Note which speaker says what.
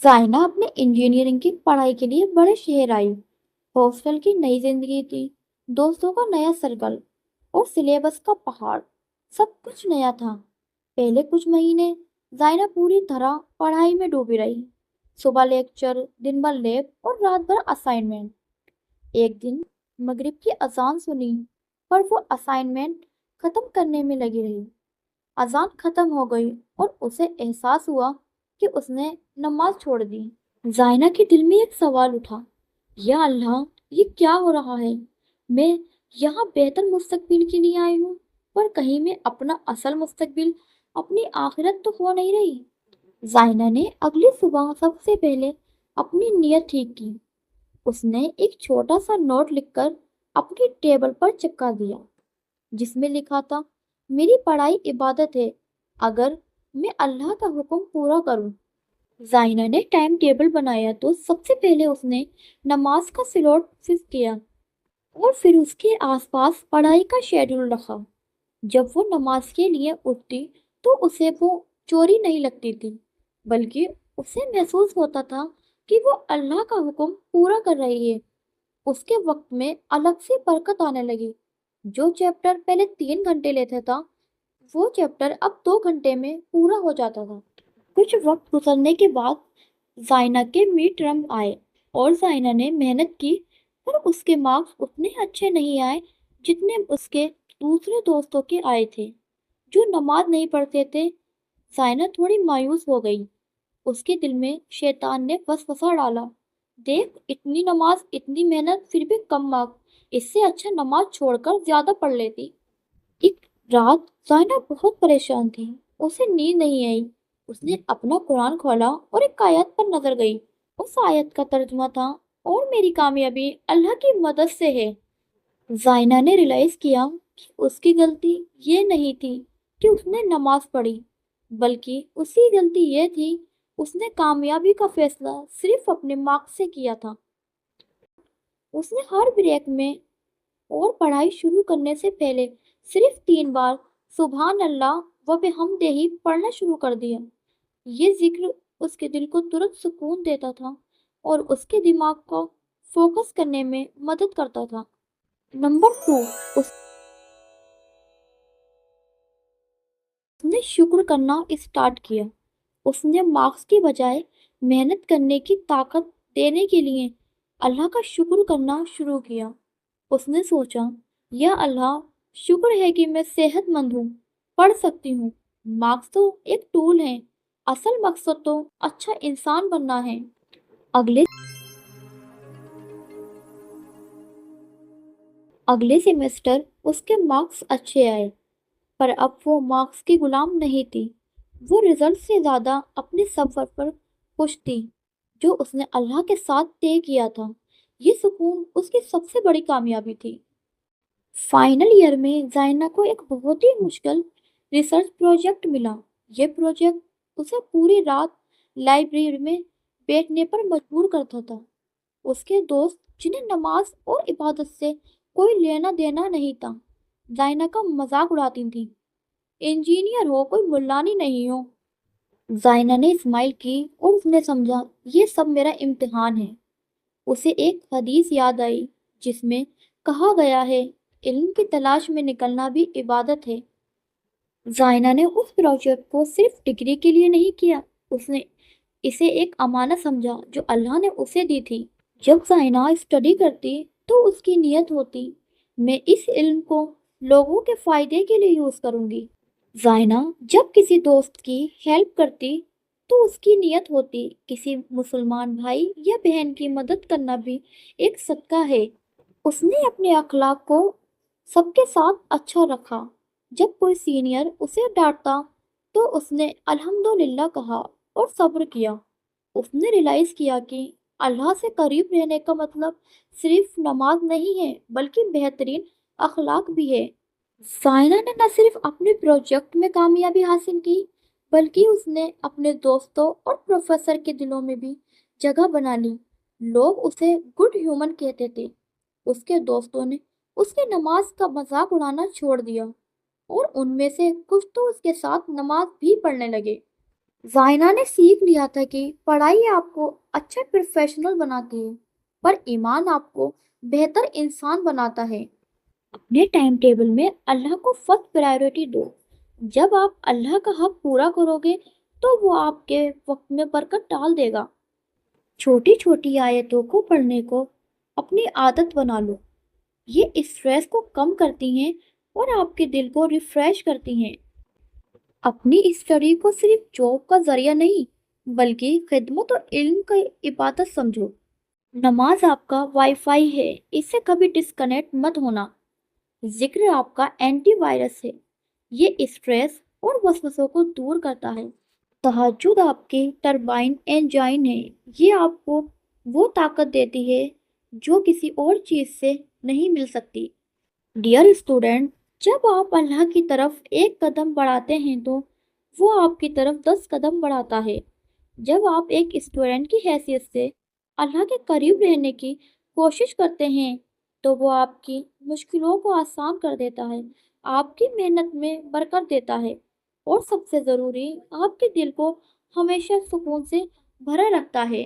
Speaker 1: زائنہ اپنے انجینئرنگ کی پڑھائی کے لیے بڑے شہر آئی۔ ہاسٹل کی نئی زندگی تھی، دوستوں کا نیا سرکل اور سلیبس کا پہاڑ، سب کچھ نیا تھا۔ پہلے کچھ مہینے زائنہ پوری طرح پڑھائی میں ڈوبی رہی۔ صبح لیکچر، دن بھر لیب اور رات بھر اسائنمنٹ۔ ایک دن مغرب کی اذان سنی، پر وہ اسائنمنٹ ختم کرنے میں لگی رہی۔ اذان ختم ہو گئی اور اسے احساس ہوا کہ اس نے نماز چھوڑ دی۔ زائنہ کے دل میں ایک سوال اٹھا، یا اللہ، یہ کیا ہو رہا ہے؟ میں یہاں بہتر مستقبل کے لیے آئی ہوں، پر کہیں میں اپنا اصل مستقبل، اپنی آخرت تو کھو نہیں رہی؟ زائنہ نے اگلی صبح سب سے پہلے اپنی نیت ٹھیک کی۔ اس نے ایک چھوٹا سا نوٹ لکھ کر اپنی ٹیبل پر چپکا دیا، جس میں لکھا تھا، میری پڑھائی عبادت ہے، اگر میں اللہ کا حکم پورا کروں۔ زائنہ نے ٹائم ٹیبل بنایا تو سب سے پہلے اس نے نماز کا سلوٹ فکس کیا اور پھر اس کے آس پاس پڑھائی کا شیڈول رکھا۔ جب وہ نماز کے لیے اٹھتی تو اسے وہ چوری نہیں لگتی تھی، بلکہ اسے محسوس ہوتا تھا کہ وہ اللہ کا حکم پورا کر رہی ہے۔ اس کے وقت میں الگ سے برکت آنے لگی۔ جو چیپٹر پہلے 3 گھنٹے لیتا تھا، وہ چیپٹر اب 2 گھنٹے میں پورا ہو جاتا تھا۔ کچھ وقت گزرنے کے بعد زائنہ کے مڈ ٹرم آئے اور زائنہ نے محنت کی، پر اس کے مارکس اتنے اچھے نہیں آئے جتنے اس کے دوسرے دوستوں کے آئے تھے جو نماز نہیں پڑھتے تھے۔ زائنہ تھوڑی مایوس ہو گئی۔ اس کے دل میں شیطان نے وسوسہ ڈالا، دیکھ، اتنی نماز، اتنی محنت، پھر بھی کم مارکس، اس سے اچھا نماز چھوڑ کر زیادہ پڑھ لیتی۔ ایک رات زائنہ بہت پریشان تھی، اسے نیند نہیں آئی۔ اس نے اپنا قرآن کھولا اور ایک آیت پر نظر گئی۔ اس آیت کا ترجمہ تھا، اور میری کامیابی اللہ کی مدد سے ہے۔ زائنہ نے ریلائز کیا کہ اس کی غلطی یہ نہیں تھی کہ اس نے نماز پڑھی، بلکہ اس کی غلطی یہ تھی اس نے کامیابی کا فیصلہ صرف اپنے مارکس سے کیا تھا۔ اس نے ہر بریک میں اور پڑھائی شروع کرنے سے پہلے صرف 3 بار سبحان اللہ و بحمدہ پڑھنا شروع کر دیا۔ یہ ذکر اس کے دل کو ترنت سکون دیتا تھا اور اس کے دماغ کو فوکس کرنے میں مدد کرتا تھا۔ نمبر 2، اس نے شکر کرنا اسٹارٹ کیا۔ اس نے مارکس کی بجائے محنت کرنے کی طاقت دینے کے لیے اللہ کا شکر کرنا شروع کیا۔ اس نے سوچا، یا اللہ، شکر ہے کہ میں صحت مند ہوں، پڑھ سکتی ہوں۔ مارکس تو ایک ٹول ہے، اصل مقصد تو اچھا انسان بننا ہے۔ اگلے سیمیسٹر اس کے مارکس اچھے آئے، پر اب وہ مارکس کی غلام نہیں تھی۔ وہ رزلٹ سے زیادہ اپنے سفر پر خوش تھی جو اس نے اللہ کے ساتھ طے کیا تھا۔ یہ سکون اس کی سب سے بڑی کامیابی تھی۔ فائنل ایئر میں زائنہ کو ایک بہت ہی مشکل ریسرچ پروجیکٹ ملا۔ یہ پروجیکٹ اسے پوری رات لائبریری میں بیٹھنے پر مجبور کرتا تھا۔ اس کے دوست، جنہیں نماز اور عبادت سے کوئی لینا دینا نہیں تھا، زائنہ کا مذاق اڑاتی تھیں، انجینئر ہو، کوئی ملانی نہیں ہو۔ زائنہ نے اسمائل کی اور اس نے سمجھا، یہ سب میرا امتحان ہے۔ اسے ایک حدیث یاد آئی جس میں کہا گیا ہے، علم کی تلاش میں نکلنا بھی عبادت ہے۔ زائنہ نے اس پروجیکٹ کو صرف ڈگری کے لیے نہیں کیا، اس نے اسے ایک امانت سمجھا جو اللہ نے اسے دی تھی۔ جب زائنہ اسٹڈی کرتی تو اس کی نیت ہوتی، میں اس علم کو لوگوں کے فائدے کے لیے یوز کروں گی۔ زائنہ جب کسی دوست کی ہیلپ کرتی تو اس کی نیت ہوتی، کسی مسلمان بھائی یا بہن کی مدد کرنا بھی ایک صدقہ ہے۔ اس نے اپنے اخلاق کو سب کے ساتھ اچھا رکھا۔ جب کوئی سینئر اسے ڈانٹتا تو اس نے الحمدللہ کہا اور صبر کیا۔ اس نے ریلائز کیا کہ اللہ سے قریب رہنے کا مطلب صرف نماز نہیں ہے، بلکہ بہترین اخلاق بھی ہے۔ زائنہ نے نہ صرف اپنے پروجیکٹ میں کامیابی حاصل کی، بلکہ اس نے اپنے دوستوں اور پروفیسر کے دلوں میں بھی جگہ بنا لی۔ لوگ اسے گڈ ہیومن کہتے تھے۔ اس کے دوستوں نے اس کی نماز کا مذاق اڑانا چھوڑ دیا اور ان میں سے کچھ تو اس کے ساتھ نماز بھی پڑھنے لگے۔ زائنہ نے سیکھ لیا تھا کہ پڑھائی آپ کو اچھا پروفیشنل بناتی ہے پر ایمان آپ کو بہتر انسان بناتا ہے۔ اپنے ٹائم ٹیبل میں اللہ کو فرسٹ پرائیورٹی دو۔ جب آپ اللہ کا حق پورا کرو گے تو وہ آپ کے وقت میں برکت ڈال دے گا۔ چھوٹی چھوٹی آیتوں کو پڑھنے کو اپنی عادت بنا لو، یہ اسٹریس کو کم کرتی ہیں اور آپ کے دل کو ریفریش کرتی ہیں۔ اپنی اسٹڈی کو صرف جاب کا ذریعہ نہیں بلکہ خدمت اور علم کا عبادت سمجھو۔ نماز آپ کا وائی فائی ہے، اس سے کبھی ڈسکنیکٹ مت ہونا۔ ذکر آپ کا اینٹی وائرس ہے، یہ اسٹریس اور وسوسوں کو دور کرتا ہے۔ تہجد آپ کی ٹربائن انجن ہے، یہ آپ کو وہ طاقت دیتی ہے جو کسی اور چیز سے نہیں مل سکتی۔ ڈیئر اسٹوڈنٹ، جب آپ اللہ کی طرف ایک قدم بڑھاتے ہیں تو وہ آپ کی طرف 10 قدم بڑھاتا ہے۔ جب آپ ایک اسٹوڈنٹ کی حیثیت سے اللہ کے قریب رہنے کی کوشش کرتے ہیں تو وہ آپ کی مشکلوں کو آسان کر دیتا ہے، آپ کی محنت میں برکت دیتا ہے اور سب سے ضروری آپ کے دل کو ہمیشہ سکون سے بھرا رکھتا ہے۔